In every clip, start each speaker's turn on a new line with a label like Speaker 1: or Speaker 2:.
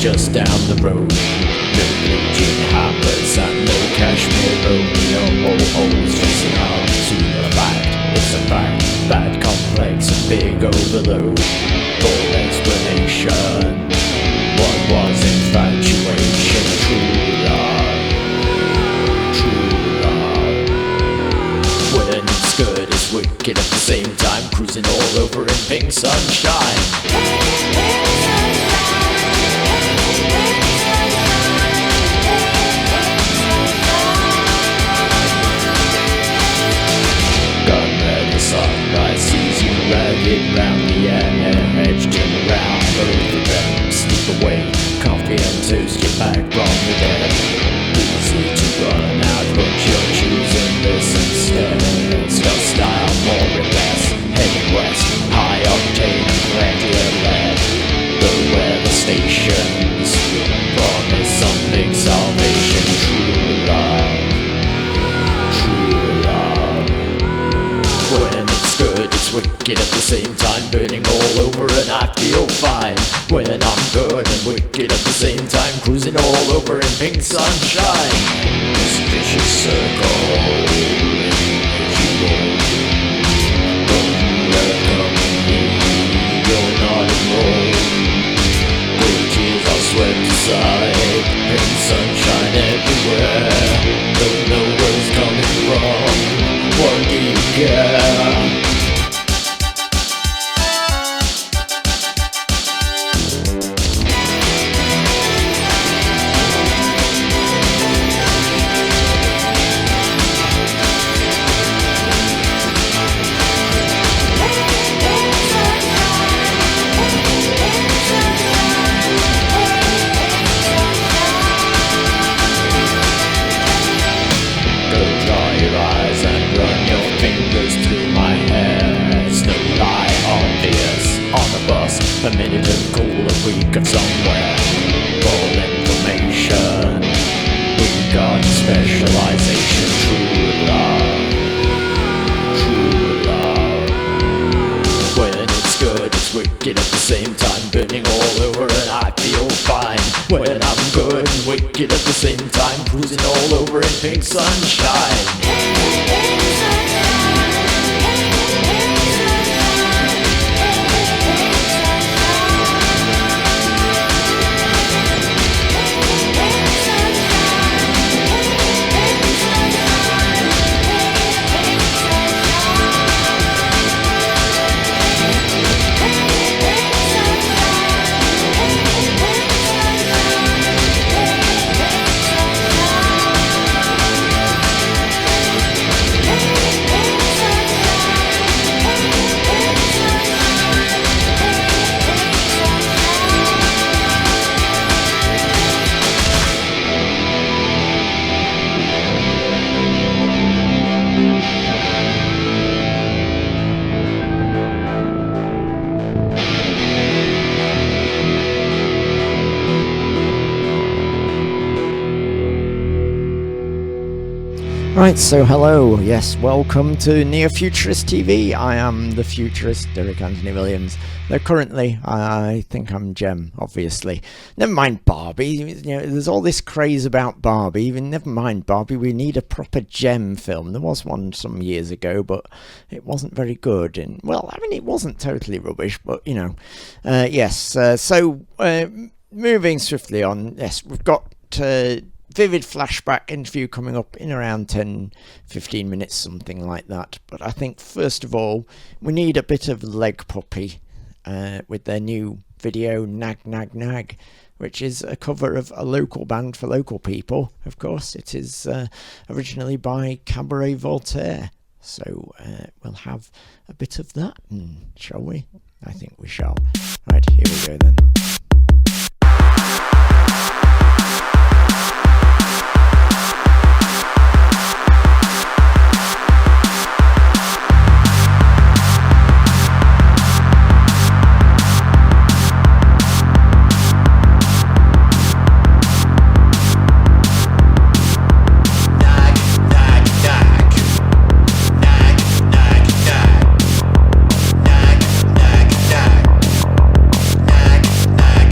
Speaker 1: just down the road. No blue jean hammers and no cashmere Romeo. It's just an arm to the fact. It's a fact, bad, complex and big overload. Full explanation. What was infatuation? True love. True love. When it's good, it's wicked at the same time. Cruising all over in pink sunshine. Sunrise sees you ragged round the edge. Turn around, both of them slip away. Coffee and toast, you're back from the dead. Easy to run out, but you're choosing this instead. It's got style, more or less. Heading west, high octane and plenty of lead. Beware the stations, promise some big salvation. True love. When it's good, it's wicked at the same time. Burning all over and I feel fine. When I'm good and wicked at the same time. Cruising all over in pink sunshine. This vicious circle, you roll. Don't welcome me, you're not enrolled. Bridges are swept aside. Pink sunshine everywhere. Don't know where it's coming from. What do you care? A minute of cool, a week of somewhere. Full information. We got specialization. True love. True love. When it's good, it's wicked at the same time. Burning all over and I feel fine. When I'm good and wicked at the same time. Cruising all over in pink sunshine. Right, so hello, yes, welcome to Near Futurist TV. I am the Futurist, Derek Anthony Williams. Though currently, I think I'm Gem, obviously. Never mind Barbie, you know, there's all this craze about Barbie. Even never mind Barbie, we need a proper Gem film. There was one some years ago, but it wasn't very good. And well, I mean, it wasn't totally rubbish, but you know, yes. So moving swiftly on, yes, we've got Vivid Flashback interview coming up in around 10-15 minutes, something like that. But I think first of all we need a bit of LegPuppy with their new video Nag Nag Nag, which is a cover of a local band for local people. Of course, it is originally by Cabaret Voltaire. So we'll have a bit of that, shall we? I think we shall. Right, here we go then.
Speaker 2: Nag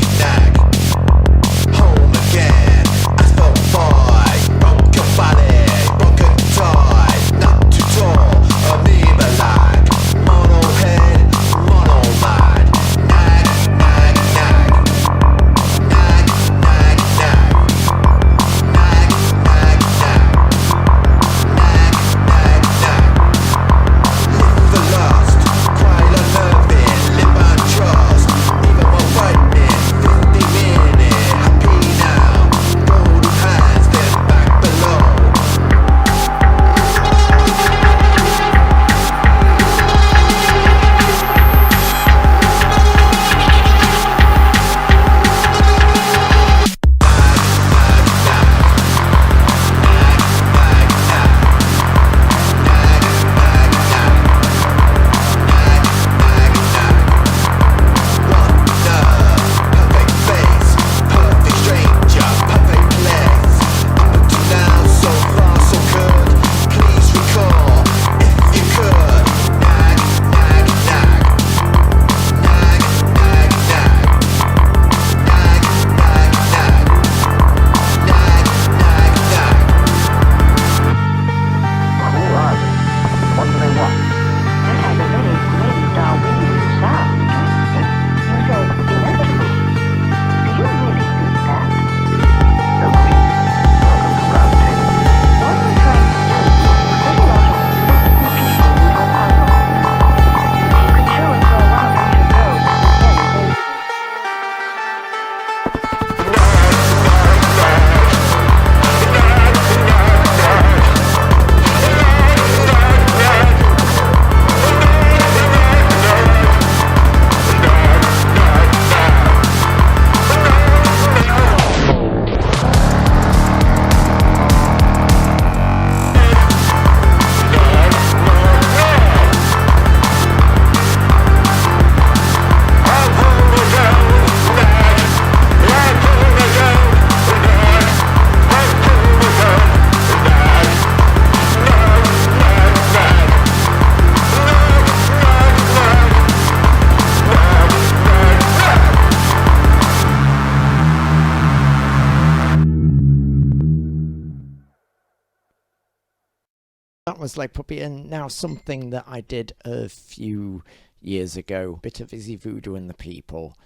Speaker 1: That was LegPuppy, and now something that I did a few years ago. Bit of Izzie, Voodoo and the People.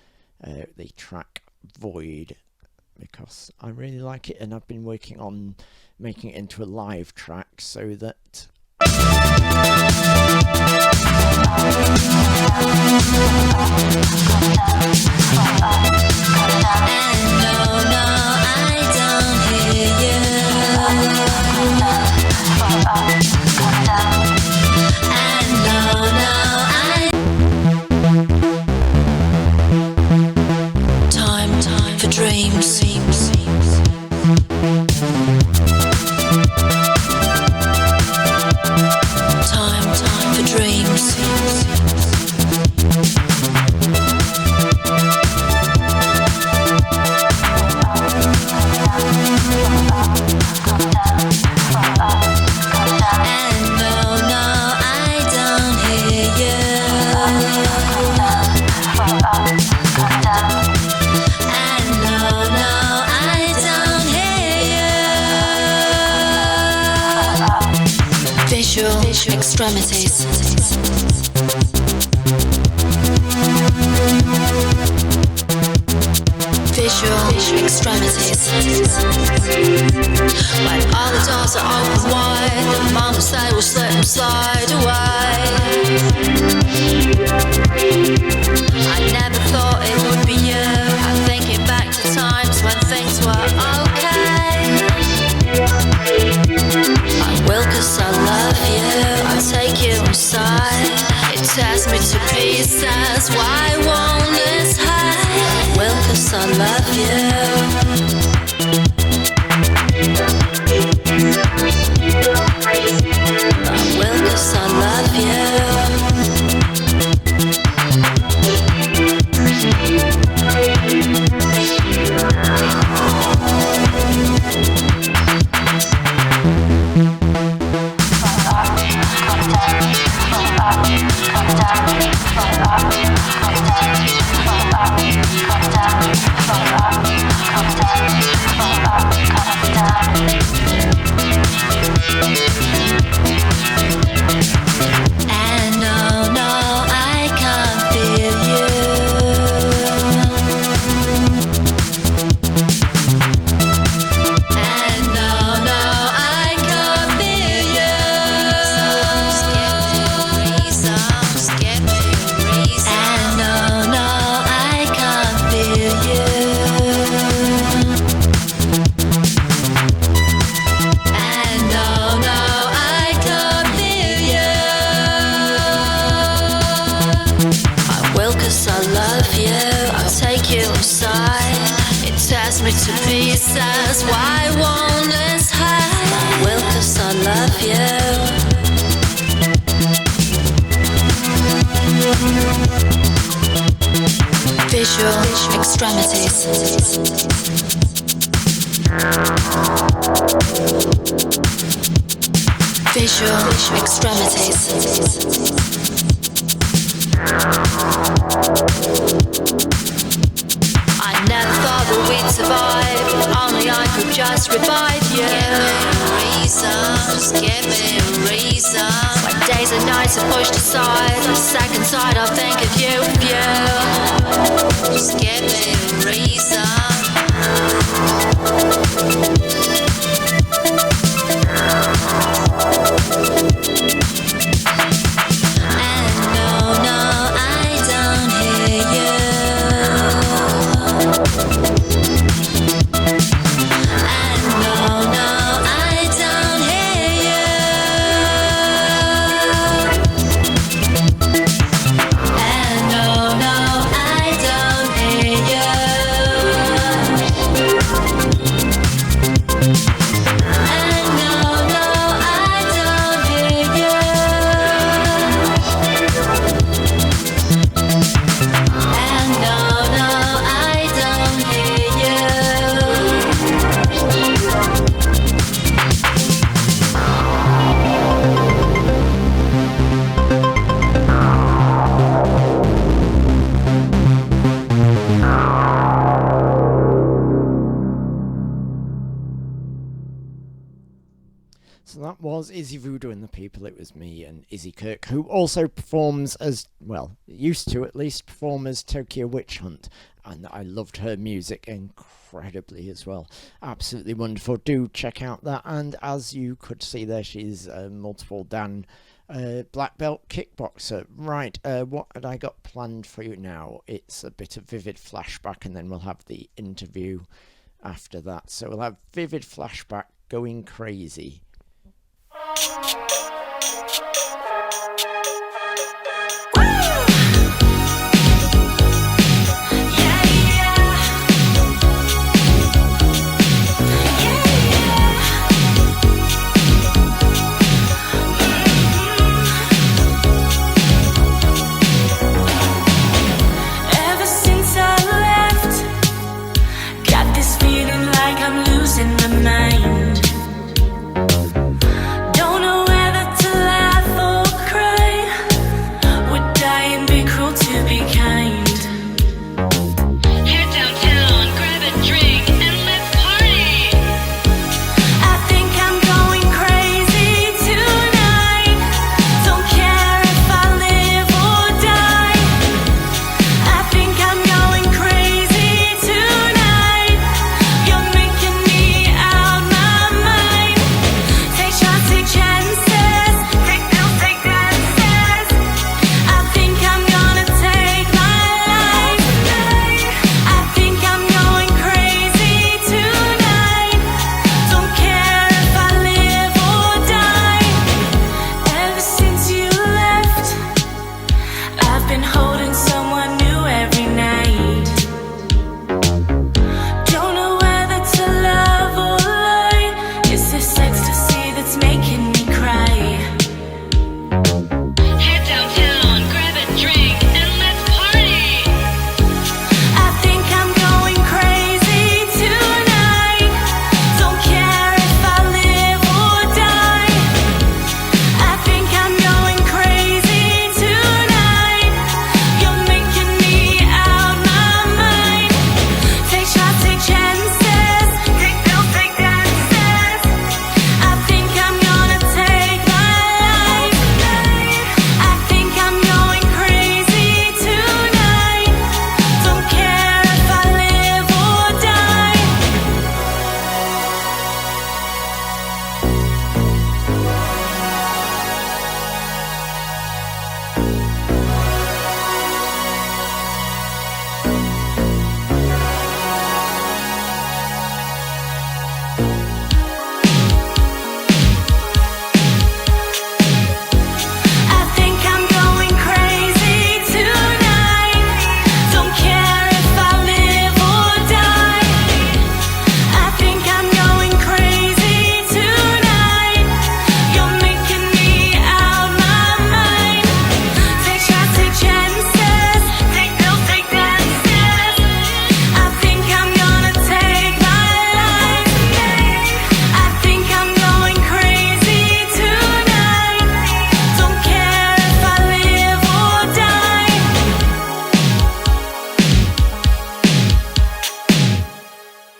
Speaker 1: The track Void, because I really like it, and I've been working on making it into a live track so that
Speaker 2: Time for dreams. Time for dreams. Extremities. Visual extremities. When all the doors are open wide, the moment they will slip and slide away. I never thought it would be you. I'm thinking back to times when things were okay. I will 'cause I love you. I'll take you inside. It tears me to pieces. Why won't this hide? I will 'cause I love you. I will 'cause I love you. To pieces, why won't this hide? I will 'cause I love you. Visual extremities. Visual extremities. I never thought that we'd survive. Only I could just revive you. Give me reasons. When days and nights are pushed aside, the second side I think of you. Just give me reasons.
Speaker 1: So that was Izzie Voodoo and the People. It was me and Izzie Kirk, who also performs as, well, used to at least perform as Tokyo Witch Hunt. And I loved her music incredibly as well. Absolutely wonderful. Do check out that. And as you could see there, she's a multiple Dan black belt kickboxer. Right, what had I got planned for you now? It's a bit of Vivid Flashback, and then we'll have the interview after that. So we'll have Vivid Flashback, Going Crazy.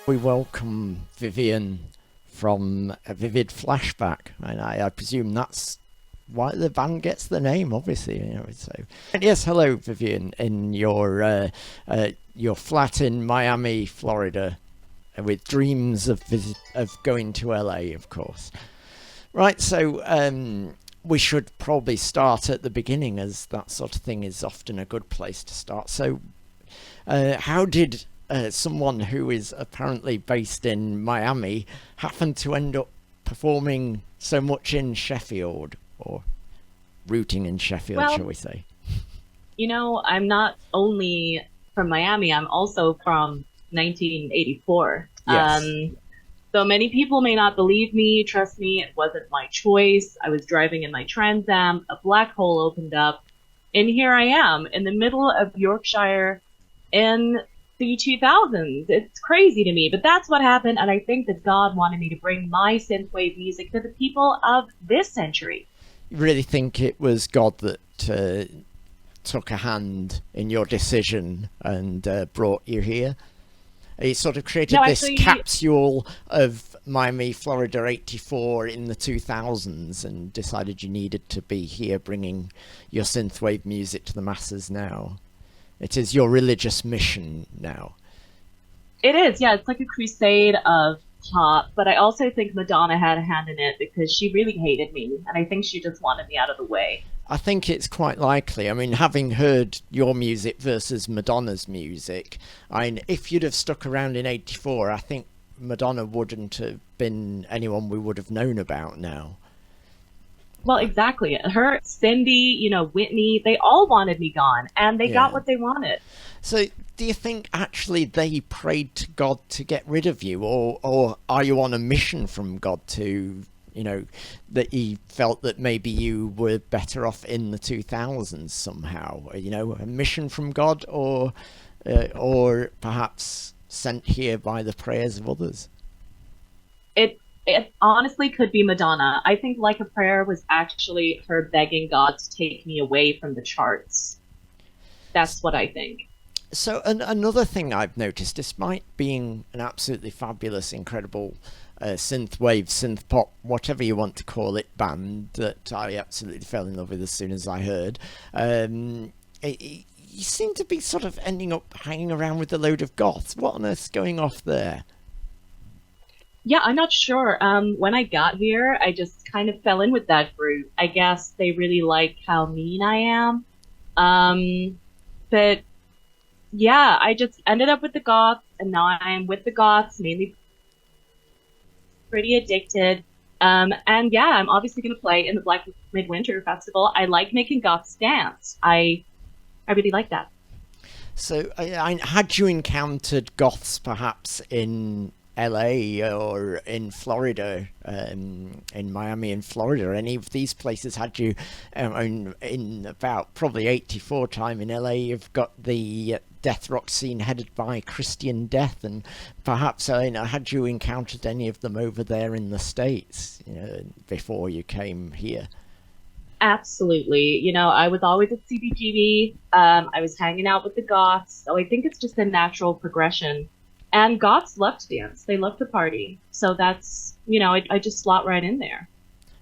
Speaker 1: We welcome Vivian from a Vivid Flashback, and I presume that's why the band gets the name, obviously. You know, so yes, hello Vivian, in your flat in Miami, Florida, with dreams of going to LA, of course. Right, so we should probably start at the beginning, as that sort of thing is often a good place to start. So how did someone who is apparently based in Miami happen to end up performing so much in Sheffield, or rooting in Sheffield, well, shall we say?
Speaker 3: You know, I'm not only from Miami, I'm also from 1984.
Speaker 1: Yes.
Speaker 3: So many people may not believe me. Trust me, it wasn't my choice. I was driving in my Trans Am, a black hole opened up, and here I am in the middle of Yorkshire in the 2000s. It's crazy to me, but that's what happened, and I think that God wanted me to bring my synthwave music to the people of this century.
Speaker 1: You really think it was God that took a hand in your decision and brought you here? He sort of created this capsule of Miami, Florida 84 in the 2000s and decided you needed to be here bringing your synthwave music to the masses now. It is your religious mission now.
Speaker 3: It is, yeah. It's like a crusade of pop, but I also think Madonna had a hand in it because she really hated me, and I think she just wanted me out of the way.
Speaker 1: I think it's quite likely. I mean, having heard your music versus Madonna's music, if you'd have stuck around in 84, I think Madonna wouldn't have been anyone we would have known about now.
Speaker 3: Well, exactly. Her, Cindy, Whitney, they all wanted me gone, and they got what they wanted.
Speaker 1: So do you think actually they prayed to God to get rid of you, or are you on a mission from God to, that he felt that maybe you were better off in the 2000s somehow, a mission from God, or perhaps sent here by the prayers of others?
Speaker 3: It honestly could be Madonna. I think Like a Prayer was actually her begging God to take me away from the charts. That's what I think.
Speaker 1: So another thing I've noticed, despite being an absolutely fabulous, incredible synthwave, synth pop, whatever you want to call it, band that I absolutely fell in love with as soon as I heard, you seem to be sort of ending up hanging around with a load of goths. What on earth's going off there?
Speaker 3: Yeah, I'm not sure. When I got here, I just kind of fell in with that group. I guess they really like how mean I am. But yeah, I just ended up with the goths, and now I'm with the goths, mainly Pretty Addicted. And yeah, I'm obviously going to play in the Black Midwinter Festival. I like making goths dance. I really like that.
Speaker 1: So had you encountered goths perhaps in LA or in Florida, in Miami and Florida, or any of these places? Had you, in about probably 84 time in LA, you've got the death rock scene headed by Christian Death, and perhaps had you encountered any of them over there in the States before you came here?
Speaker 3: Absolutely. I was always at CBGB. I was hanging out with the goths, so I think it's just a natural progression. And goths love to dance. They love to party. So that's, I just slot right in there.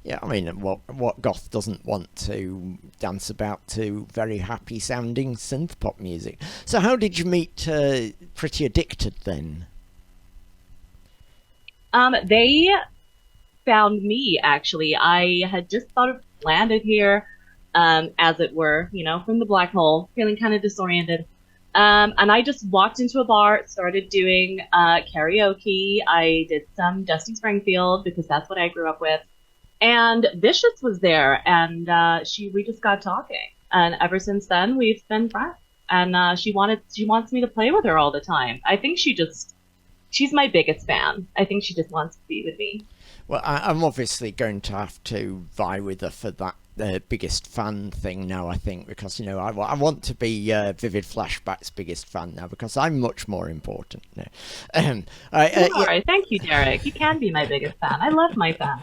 Speaker 1: Yeah, I mean, what goth doesn't want to dance about to very happy sounding synth pop music? So how did you meet Pretty Addicted then?
Speaker 3: They found me, actually. I had just sort of landed here, as it were, from the black hole, feeling kind of disoriented. And I just walked into a bar, started doing karaoke. I did some Dusty Springfield because that's what I grew up with. And Vicious was there, and we just got talking. And ever since then, we've been friends. And she wants me to play with her all the time. I think she's my biggest fan. I think she just wants to be with me.
Speaker 1: Well, I'm obviously going to have to vie with her for that biggest fan thing now, I think, because I want to be Vivid Flashback's biggest fan now, because I'm much more important now.
Speaker 3: Thank you, Derek. You can be my biggest fan. I love my fans.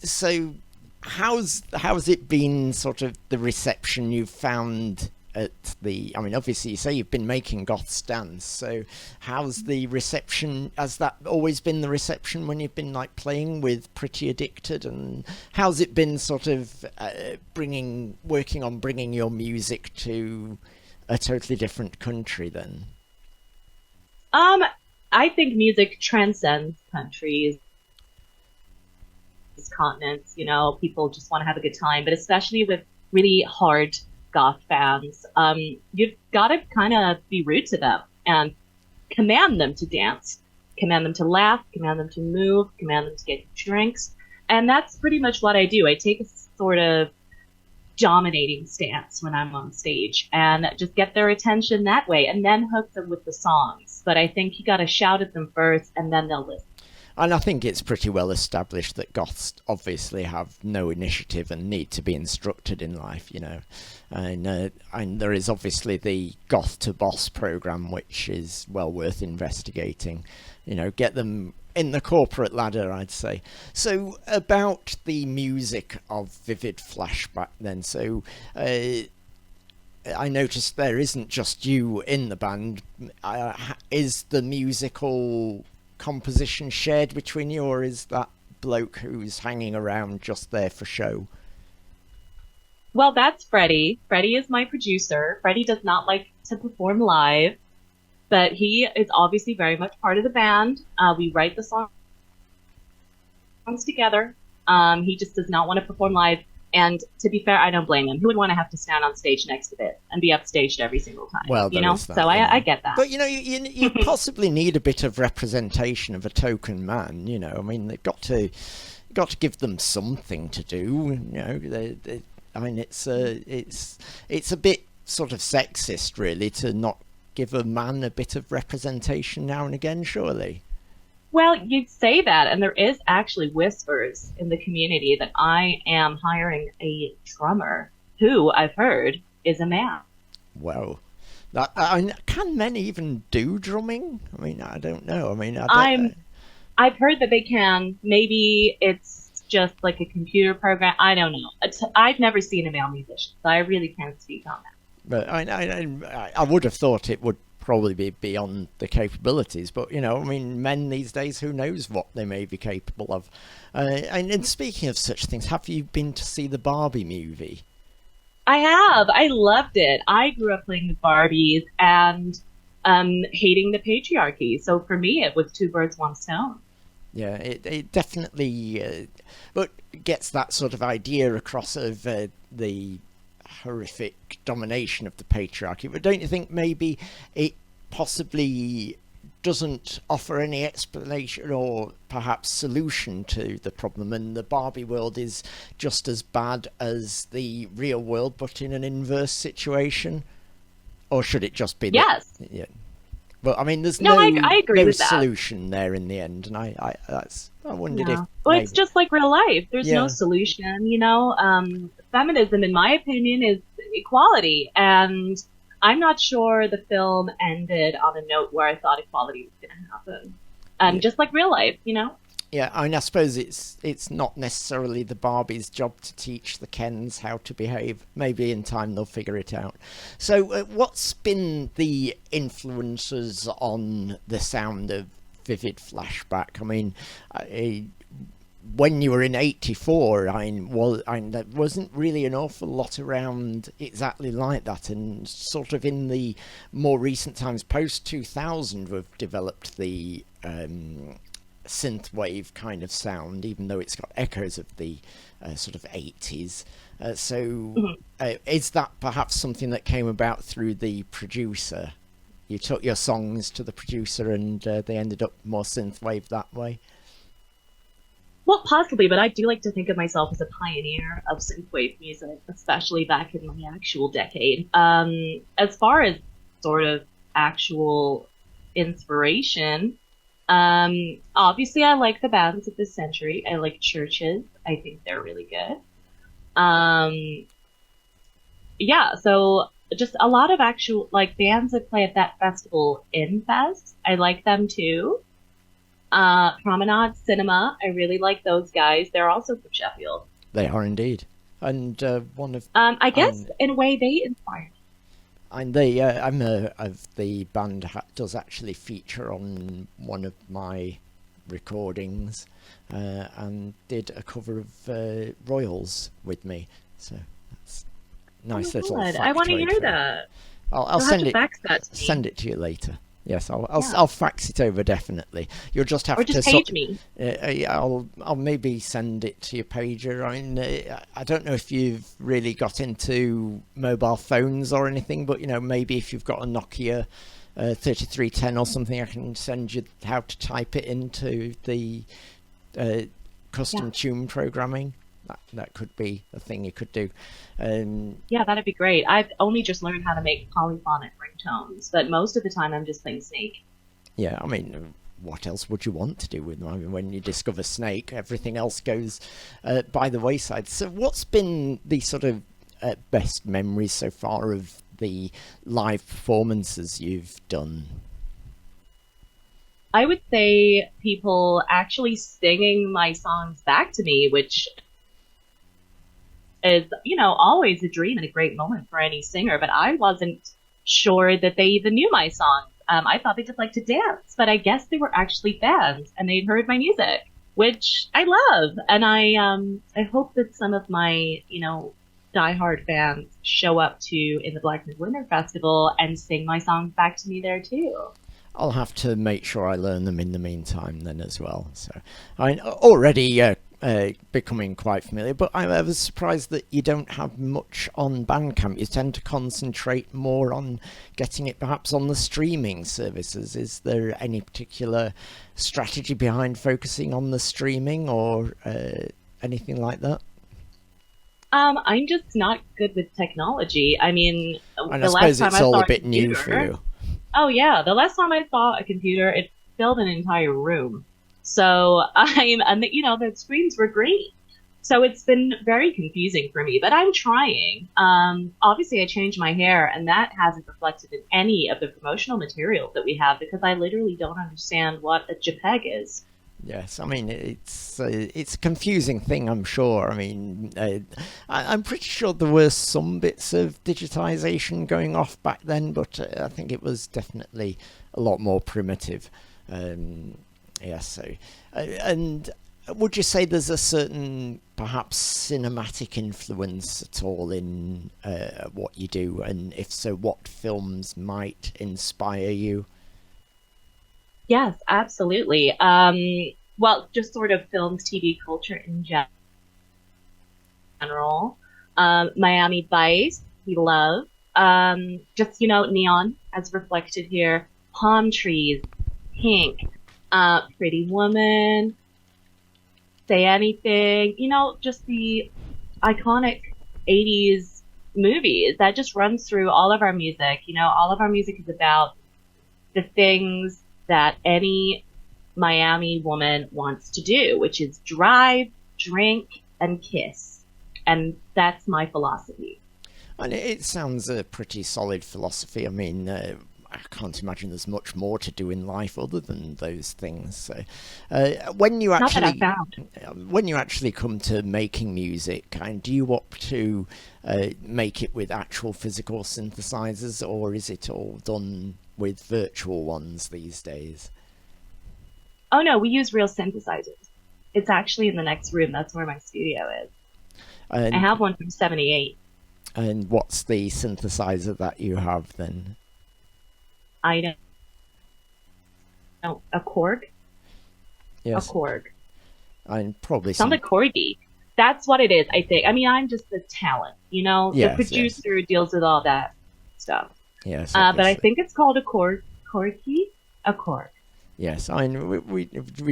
Speaker 1: So how's it been, sort of the reception you've found at obviously you say you've been making goths dance, so how's the reception? Has that always been the reception when you've been playing with Pretty Addicted, and how's it been sort of working on bringing your music to a totally different country then?
Speaker 3: I think music transcends countries, continents. People just want to have a good time, but especially with really hard goth fans, you've got to kind of be rude to them and command them to dance, command them to laugh, command them to move, command them to get drinks. And that's pretty much what I do. I take a sort of dominating stance when I'm on stage and just get their attention that way, and then hook them with the songs. But I think you got to shout at them first, and then they'll listen.
Speaker 1: And I think it's pretty well established that goths obviously have no initiative and need to be instructed in life, And there is obviously the Goth to Boss program, which is well worth investigating. Get them in the corporate ladder, I'd say. So about the music of Vivid Flashback then. So I noticed there isn't just you in the band. Is the musical composition shared between you, or is that bloke who's hanging around just there for show?
Speaker 3: Well, that's Freddy. Freddy is my producer. Freddy does not like to perform live, but he is obviously very much part of the band. We write the songs together. He just does not want to perform live. And to be fair, I don't blame him. Who would want to have to stand on stage next to it and be upstaged every single time?
Speaker 1: Well,
Speaker 3: you know,
Speaker 1: is that,
Speaker 3: so I get that.
Speaker 1: But you possibly need a bit of representation of a token man. You know, I mean, they've got to give them something to do. You know, I mean, it's a bit sort of sexist, really, to not give a man a bit of representation now and again, surely.
Speaker 3: Well, you'd say that, and there is actually whispers in the community that I am hiring a drummer who, I've heard, is a man.
Speaker 1: Well, can men even do drumming? I mean, I don't know. I mean,
Speaker 3: I've heard that they can. Maybe it's just like a computer program. I don't know. I've never seen a male musician, so I really can't speak on that.
Speaker 1: But I would have thought it would probably be beyond the capabilities, but you know, I mean, men these days, who knows what they may be capable of. And speaking of such things, have you been to see the Barbie movie?
Speaker 3: I have. I loved it. I grew up playing with Barbies and hating the patriarchy, so for me it was two birds, one stone.
Speaker 1: Yeah, it definitely but gets that sort of idea across of the horrific domination of the patriarchy. But don't you think maybe it possibly doesn't offer any explanation or perhaps solution to the problem, and the Barbie world is just as bad as the real world but in an inverse situation? Or should it just be
Speaker 3: yes
Speaker 1: yeah, but I mean, there's
Speaker 3: I agree with
Speaker 1: solution there in the end, and I wondered if
Speaker 3: well, it's just like real life. There's no solution, you know. Feminism, in my opinion, is equality, and I'm not sure the film ended on a note where I thought equality was going to happen. Just like real life, you know.
Speaker 1: Yeah, I mean, I suppose it's not necessarily the Barbie's job to teach the Kens how to behave. Maybe in time they'll figure it out. So what's been the influences on the sound of Vivid Flashback? I mean, when you were in '84, there wasn't really an awful lot around exactly like that, and sort of in the more recent times, post 2000, we've developed the synthwave kind of sound, even though it's got echoes of the sort of 80s. Is that perhaps something that came about through the producer? You took your songs to the producer and they ended up more synthwave that way?
Speaker 3: Well, possibly, but I do like to think of myself as a pioneer of synthwave music, especially back in my actual decade. As far as sort of actual inspiration, obviously I like the bands of this century. I like Churches. I think they're really good. So just a lot of actual like bands that play at that festival, Infest. I like them too. Promenade Cinema. I really like those guys. They're also from Sheffield.
Speaker 1: They are indeed. And one of
Speaker 3: I guess in a way they inspired.
Speaker 1: And the band does actually feature on one of my recordings, and did a cover of Royals with me. So that's nice little factoid.
Speaker 3: I want to hear that.
Speaker 1: I'll send it to you later. Yes, I'll fax it over definitely. You'll just have to
Speaker 3: page me.
Speaker 1: I'll maybe send it to your pager. I mean, I don't know if you've really got into mobile phones or anything, but you know, maybe if you've got a Nokia 3310 or something, I can send you how to type it into the custom tune programming. That could be a thing you could do.
Speaker 3: That'd be great. I've only just learned how to make polyphonic ringtones, but most of the time I'm just playing Snake.
Speaker 1: Yeah, I mean, what else would you want to do with them? I mean, when you discover Snake, everything else goes by the wayside. So what's been the sort of best memories so far of the live performances you've done?
Speaker 3: I would say people actually singing my songs back to me, which is, you know, always a dream and a great moment for any singer, but I wasn't sure that they even knew my songs I thought they just liked to dance, but I guess they were actually fans and they'd heard my music, which I love. And I hope that some of my, diehard fans show up to in the Black Midwinter Festival and sing my songs back to me there too.
Speaker 1: I'll have to make sure I learn them in the meantime then as well. So I'm already becoming quite familiar, but I was surprised that you don't have much on Bandcamp. You tend to concentrate more on getting it perhaps on the streaming services. Is there any particular strategy behind focusing on the streaming or anything like that?
Speaker 3: I'm just not good with technology. I mean,
Speaker 1: And
Speaker 3: the
Speaker 1: I suppose
Speaker 3: last time
Speaker 1: it's
Speaker 3: I
Speaker 1: all
Speaker 3: saw
Speaker 1: a bit new for
Speaker 3: computer-
Speaker 1: you.
Speaker 3: Oh yeah, the last time I saw a computer, it filled an entire room. So the screens were great. So it's been very confusing for me, but I'm trying. Obviously I changed my hair and that hasn't reflected in any of the promotional material that we have because I literally don't understand what a JPEG is.
Speaker 1: Yes, I mean it's a confusing thing, I'm sure. I mean, I'm pretty sure there were some bits of digitization going off back then, but I think it was definitely a lot more primitive. And would you say there's a certain perhaps cinematic influence at all in what you do, and if so, what films might inspire you?
Speaker 3: Yes, absolutely. Well, just sort of films, TV culture in general. Miami Vice, we love. Just, neon as reflected here. Palm trees, pink, Pretty Woman, Say Anything. Just the iconic 80s movies that just runs through all of our music. All of our music is about the things that any Miami woman wants to do, which is drive, drink, and kiss. And that's my philosophy.
Speaker 1: And it sounds a pretty solid philosophy. I mean, I can't imagine there's much more to do in life other than those things. So, when you
Speaker 3: Not that I
Speaker 1: actually
Speaker 3: found.
Speaker 1: when you actually come to making music, and do you opt to make it with actual physical synthesizers, or is it all done with virtual ones these days?
Speaker 3: Oh no, we use real synthesizers. It's actually in the next room. That's where my studio is.
Speaker 1: And,
Speaker 3: I have one from '78.
Speaker 1: and what's the synthesizer that you have then?
Speaker 3: I don't know. A Korg?
Speaker 1: Yes,
Speaker 3: A Korg.
Speaker 1: and probably
Speaker 3: Sounds like Corgi. That's what it is, I think. I mean, I'm just the talent,
Speaker 1: Yes,
Speaker 3: the
Speaker 1: yes.
Speaker 3: producer deals with all that stuff.
Speaker 1: Yes,
Speaker 3: But I
Speaker 1: obviously.
Speaker 3: think it's called a Corgi? A Korg.
Speaker 1: Yes, I mean, we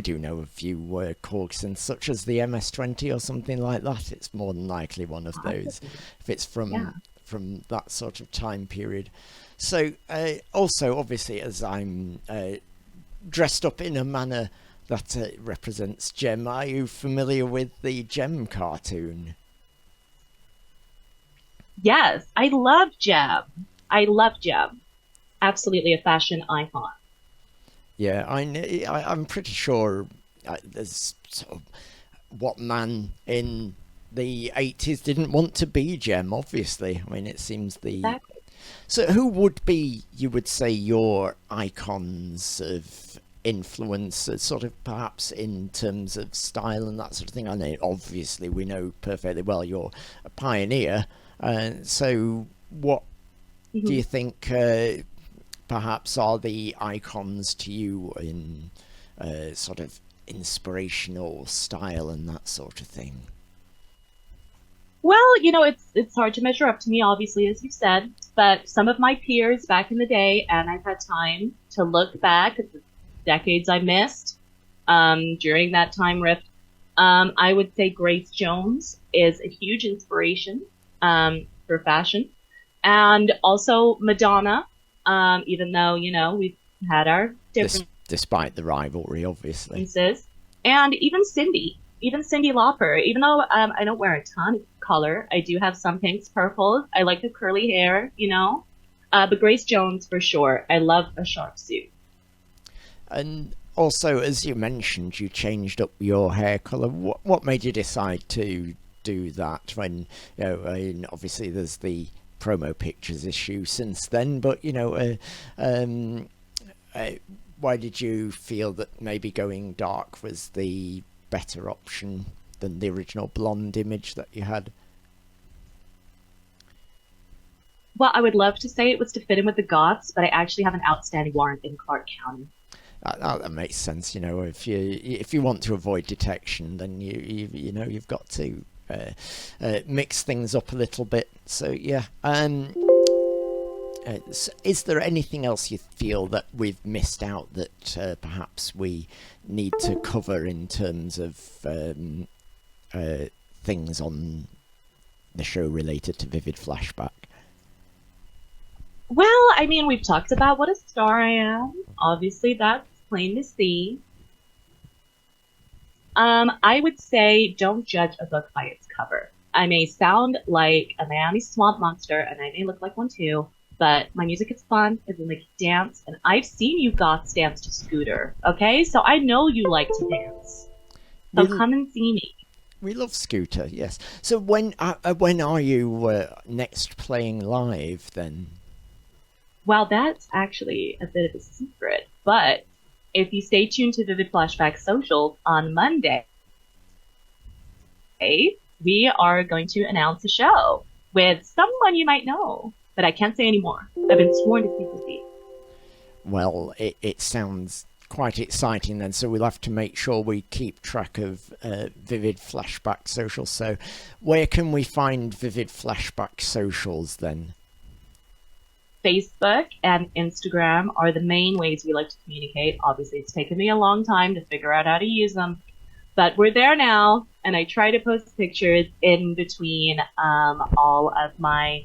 Speaker 1: do know a few Korg synths, such as the MS-20 or something like that. It's more than likely one of those, if it's
Speaker 3: Yeah.
Speaker 1: from that sort of time period. So, also, obviously, as I'm dressed up in a manner that represents Gem, are you familiar with the Gem cartoon?
Speaker 3: Yes, I love Gem. I love Gem. Absolutely a fashion icon.
Speaker 1: Yeah, I'm pretty sure there's sort of, what man in the 80s didn't want to be Gem, obviously. I mean, it seems
Speaker 3: Exactly.
Speaker 1: So who would be, you would say, your icons of influence, sort of perhaps in terms of style and that sort of thing? I know, obviously, we know perfectly well you're a pioneer. So what
Speaker 3: Mhm.
Speaker 1: do you think perhaps are the icons to you in sort of inspirational style and that sort of thing?
Speaker 3: Well, it's hard to measure up to me, obviously, as you said, but some of my peers back in the day, and I've had time to look back at the decades I missed during that time rift. I would say Grace Jones is a huge inspiration for fashion, and also Madonna. Even though we've had our
Speaker 1: Despite the rivalry, obviously.
Speaker 3: differences, and even Cindy Lauper. Even though I don't wear a ton of color, I do have some pinks, purples. I like the curly hair, but Grace Jones for sure. I love a sharp suit.
Speaker 1: And also, as you mentioned, you changed up your hair color. What made you decide to do that? When I mean, obviously there's the promo pictures issue since then, but why did you feel that maybe going dark was the better option than the original blonde image that you had?
Speaker 3: Well, I would love to say it was to fit in with the goths, but I actually have an outstanding warrant in Clark County.
Speaker 1: That makes sense. You know, if you want to avoid detection, then you know you've got to mix things up a little bit. So yeah. Is there anything else you feel that we've missed out that perhaps we need to cover in terms of things on the show related to Vivid Flashback?
Speaker 3: Well, I mean, we've talked about what a star I am. Obviously, that's plain to see. I would say don't judge a book by its cover. I may sound like a Miami swamp monster, and I may look like one too, but my music is fun, it will make you dance, and I've seen you goths dance to Scooter, okay? So I know you like to dance. So come and see me.
Speaker 1: We love Scooter, yes. So when are you next playing live, then?
Speaker 3: Well, that's actually a bit of a secret, but if you stay tuned to Vivid Flashback Social on Monday, we are going to announce a show with someone you might know, but I can't say any more. I've been sworn to secrecy.
Speaker 1: Well, it sounds quite exciting then, so we'll have to make sure we keep track of Vivid Flashback Social. So where can we find Vivid Flashback Socials then?
Speaker 3: Facebook and Instagram are the main ways we like to communicate. Obviously, it's taken me a long time to figure out how to use them, but we're there now, and I try to post pictures in between all of my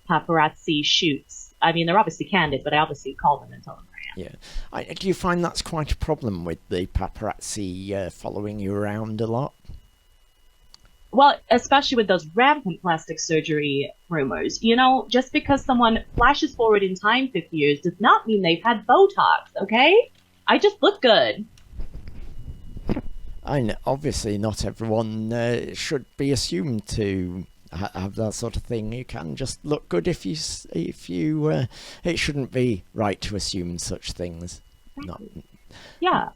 Speaker 3: paparazzi shoots. I mean, they're obviously candid, but I obviously call them and tell them where I am.
Speaker 1: Yeah. Do you find that's quite a problem with the paparazzi following you around a lot?
Speaker 3: Well, especially with those rampant plastic surgery rumors. You know, just because someone flashes forward in time 50 years does not mean they've had Botox, okay? I just look good.
Speaker 1: I know, obviously not everyone should be assumed to have that sort of thing. You can just look good if you it shouldn't be right to assume such things. Not.
Speaker 3: Yeah.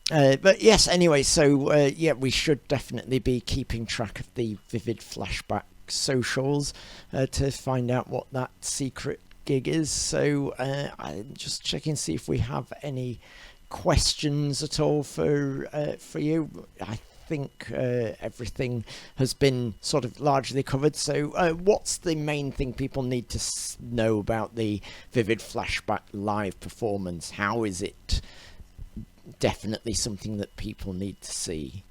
Speaker 1: But yes, anyway, so yeah, we should definitely be keeping track of the Vivid Flashback socials to find out what that secret gig is. So I'm just checking to see if we have any questions at all for you. I think everything has been sort of largely covered. So what's the main thing people need to know about the Vivid Flashback live performance? How is it definitely something that people need to see?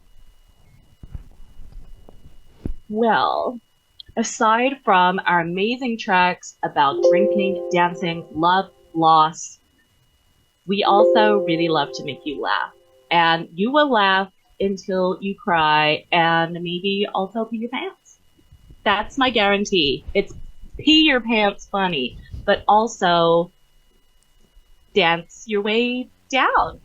Speaker 3: Well, aside from our amazing tracks about drinking, dancing, love, loss, we also really love to make you laugh. And you will laugh until you cry and maybe also pee your pants. That's my guarantee. It's pee your pants funny, but also dance your way down.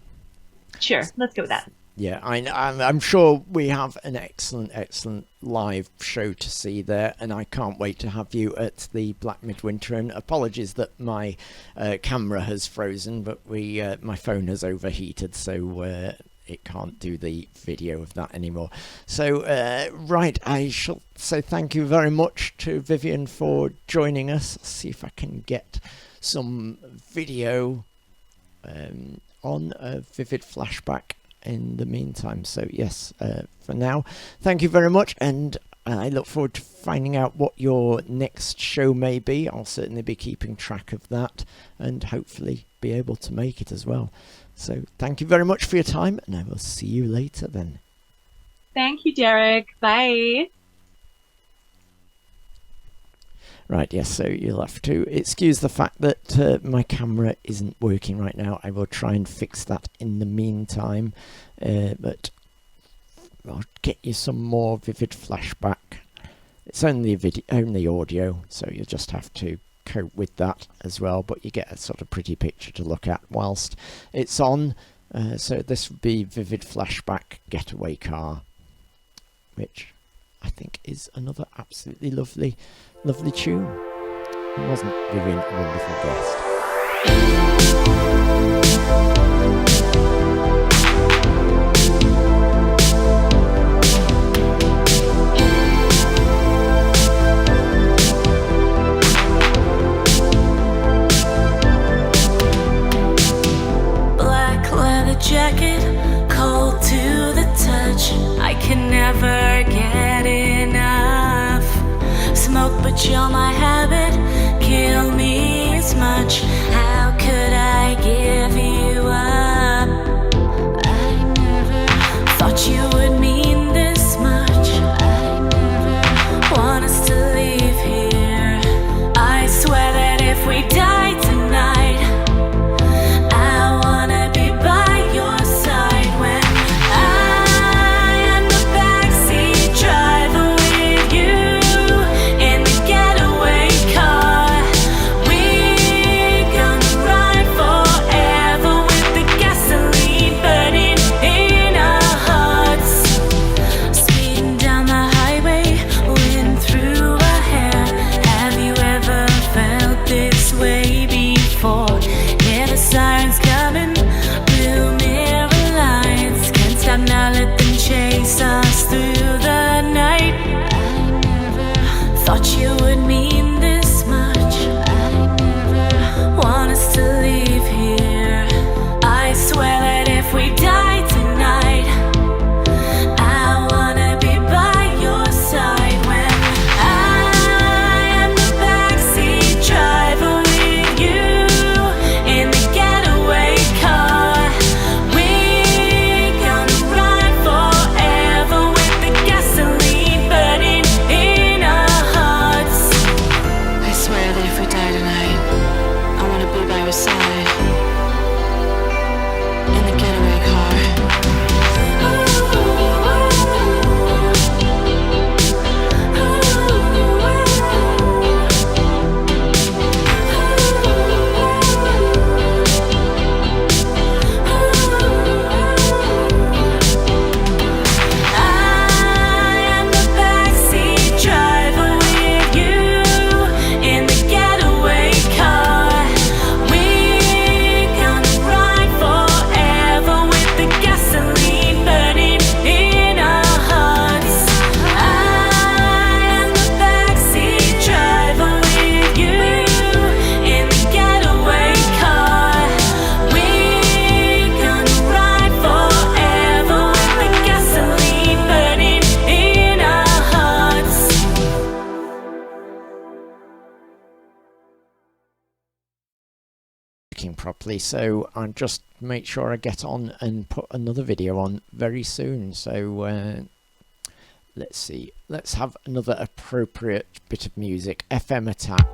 Speaker 3: Sure, let's go with that.
Speaker 1: Yeah, I'm sure we have an excellent live show to see there, and I can't wait to have you at the Black Midwinter. And apologies that my camera has frozen, but my phone has overheated, so it can't do the video of that anymore. So right, I shall say thank you very much to Vivian for joining us. I'll see if I can get some video on Vivid Flashback in the meantime. So yes, for now, thank you very much, and I look forward to finding out what your next show may be. I'll certainly be keeping track of that and hopefully be able to make it as well. So thank you very much for your time, and I will see you later then.
Speaker 3: Thank you, Derek. Bye.
Speaker 1: Right, yes, so you'll have to excuse the fact that my camera isn't working right now. I will try and fix that in the meantime, but I'll get you some more Vivid Flashback. It's only only audio, so you'll just have to cope with that as well, but you get a sort of pretty picture to look at whilst it's on. So this would be Vivid Flashback Getaway Car, which I think is another absolutely lovely tune. Wasn't Vivian a wonderful guest?
Speaker 2: Jacket, cold to the touch. I can never get enough. Smoke, but you're my habit. Kill me as much. How could I give you up? I never thought you would mean this much. I never want us to leave here. I swear that if we die tonight, I wanna be by your side when I am the backseat driver with you in the getaway car. We're gonna ride forever with the gasoline burning in our hearts. Speeding down the highway, wind through our hair. Have you ever felt this way before? Hear the sirens coming, blue mirror lights. Can't stop now, let them chase us through the night. I never thought you would mean this much. I never want us to leave here. I swear that if we die tonight, I wanna be by your side when I am the backseat driver with you in the getaway car. We're gonna ride forever with the gasoline burning in our hearts. I swear that if we die tonight, I wanna be by your side in the getaway car. I am the backseat driver with you in the getaway car. We're gonna ride forever with the gasoline burning in our hearts. I am the backseat driver with you in the getaway car. We're gonna ride forever with the gasoline burning in our hearts.
Speaker 1: Working properly, so I'll just make sure I get on and put another video on very soon. So let's see, let's have another appropriate bit of music. FMAttack.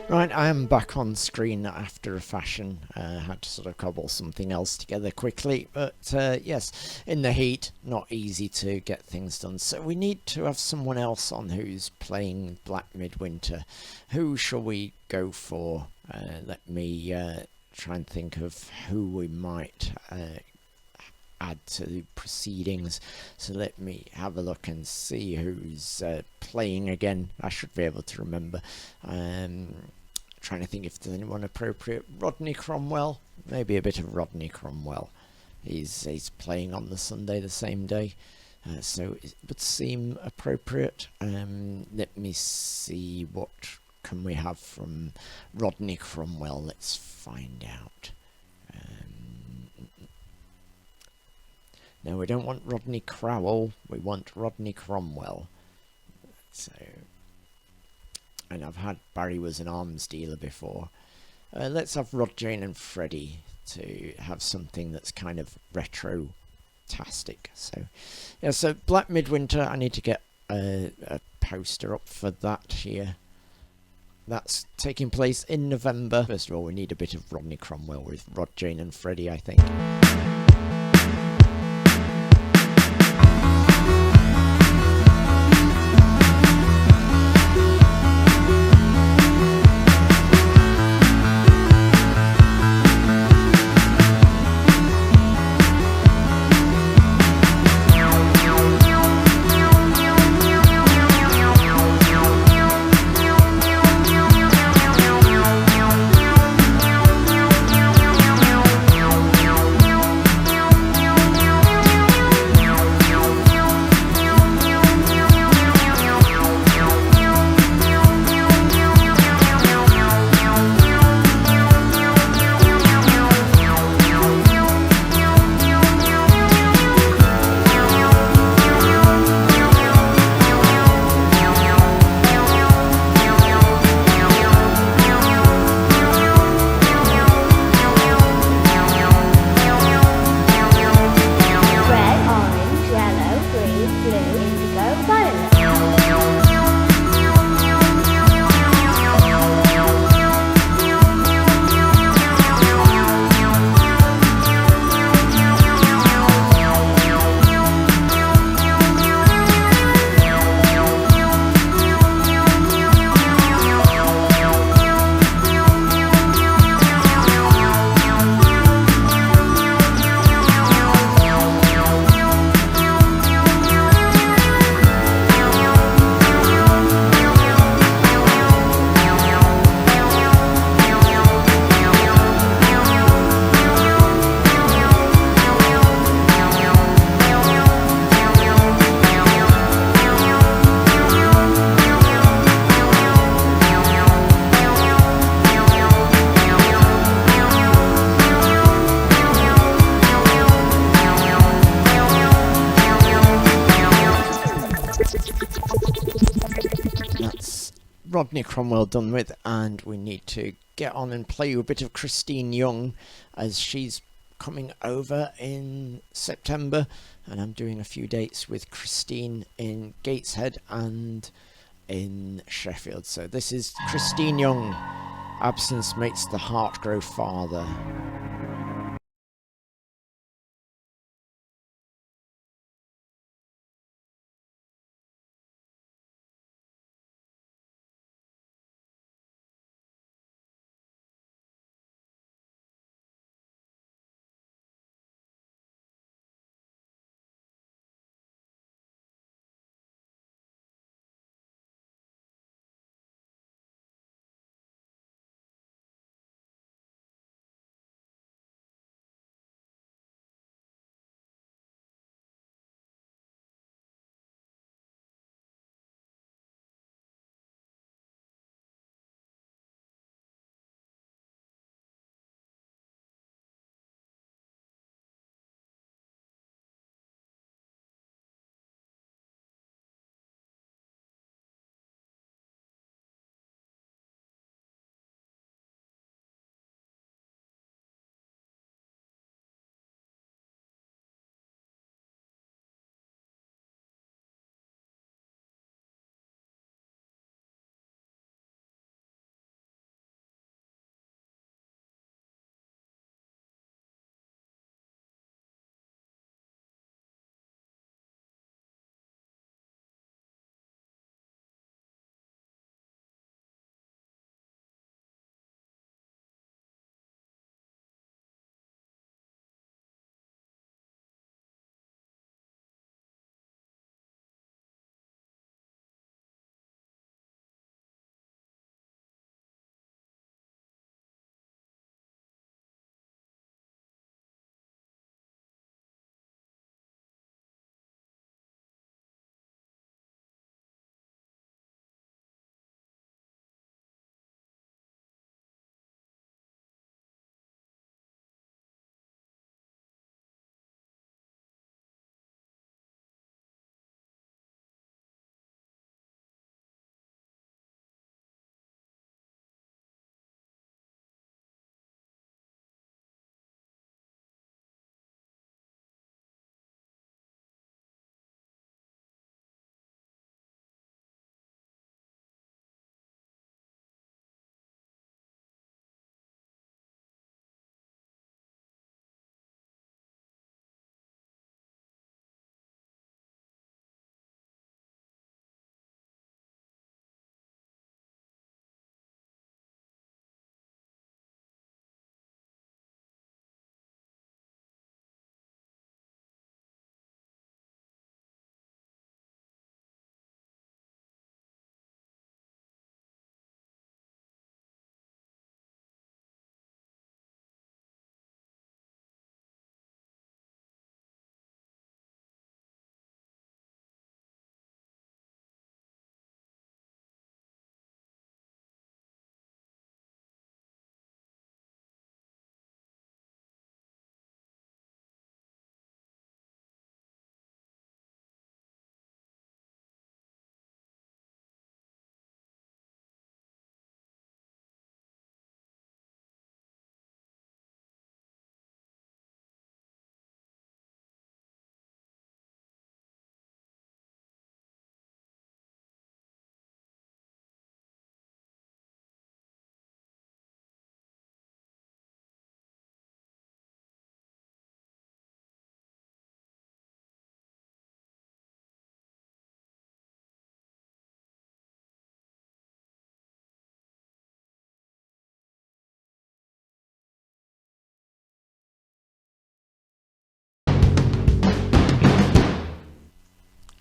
Speaker 1: Right, I am back on screen after a fashion. Had to sort of cobble something else together quickly, but yes, in the heat, not easy to get things done. So we need to have someone else on who's playing Black Midwinter. Who shall we go for? Let me try and think of who we might add to the proceedings. So let me have a look and see who's playing again. I should be able to remember. Trying to think if there's anyone appropriate. Rodney Cromwell, maybe a bit of Rodney Cromwell. He's playing on the Sunday the same day, so it would seem appropriate. Let me see, what can we have from Rodney Cromwell? Let's find out. No, we don't want Rodney Crowell, we want Rodney Cromwell. So, and I've had Barry was an arms dealer before. Let's have Rod, Jane and Freddy to have something that's kind of retro-tastic. So, yeah, so Black Midwinter, I need to get a poster up for that here. That's taking place in November. First of all, we need a bit of Rodney Cromwell with Rod, Jane and Freddy, I think. Rodney Cromwell done with, and we need to get on and play you a bit of Christine Young, as she's coming over in September, and I'm doing a few dates with Christine in Gateshead and in Sheffield. So this is Christine Young, Absence Makes the Heart Grow Farther.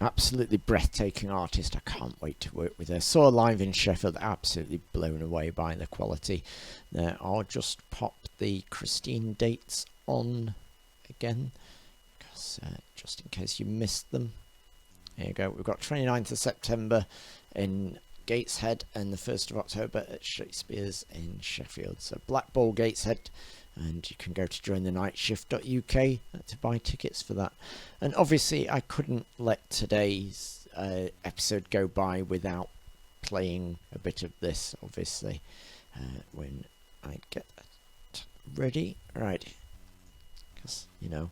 Speaker 1: Absolutely breathtaking artist. I can't wait to work with her. Saw her live in Sheffield, absolutely blown away by the quality there. I'll just pop the Christine dates on again, because just in case you missed them. There you go. We've got 29th of September in Gateshead and the 1st of October at Shakespeare's in Sheffield. So Black Ball Gateshead, and you can go to jointhenightshift.uk to buy tickets for that. And obviously I couldn't let today's episode go by without playing a bit of this, obviously, when I get that ready. Right, because, you know,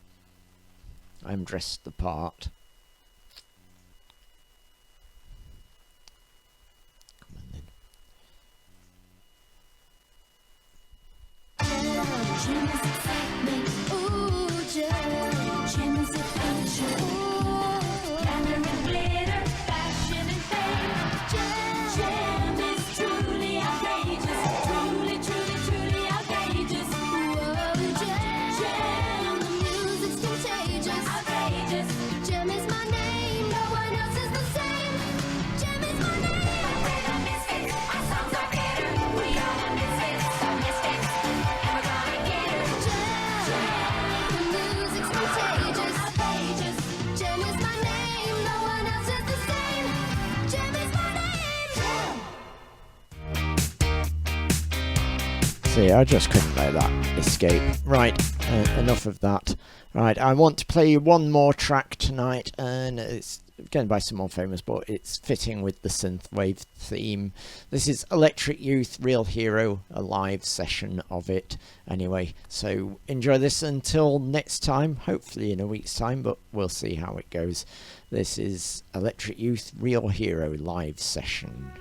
Speaker 1: I'm dressed the part. Come on then.
Speaker 2: Jam is excitement, ooh, jam is adventure, ooh, glamour and glitter, fashion and fame. Jam is truly outrageous, truly outrageous. Whoa, jam, the music's contagious, outrageous. Jam is my name, no one else is the same. Jam is my name. We're the misfits, our songs are bitter. We are the misfits, and we're gonna get her. Jam, the music's contagious, outrageous. Jam is my name, no one else is the same. Jam is my name.
Speaker 1: See, I just couldn't let that escape. Right, enough of that. Right, I want to play one more track tonight, and it's going by someone famous, but it's fitting with the synthwave theme. This is Electric Youth Real Hero, a live session of it. Anyway, so enjoy this until next time, hopefully in a week's time, but we'll see how it goes. This is Electric Youth Real Hero live session.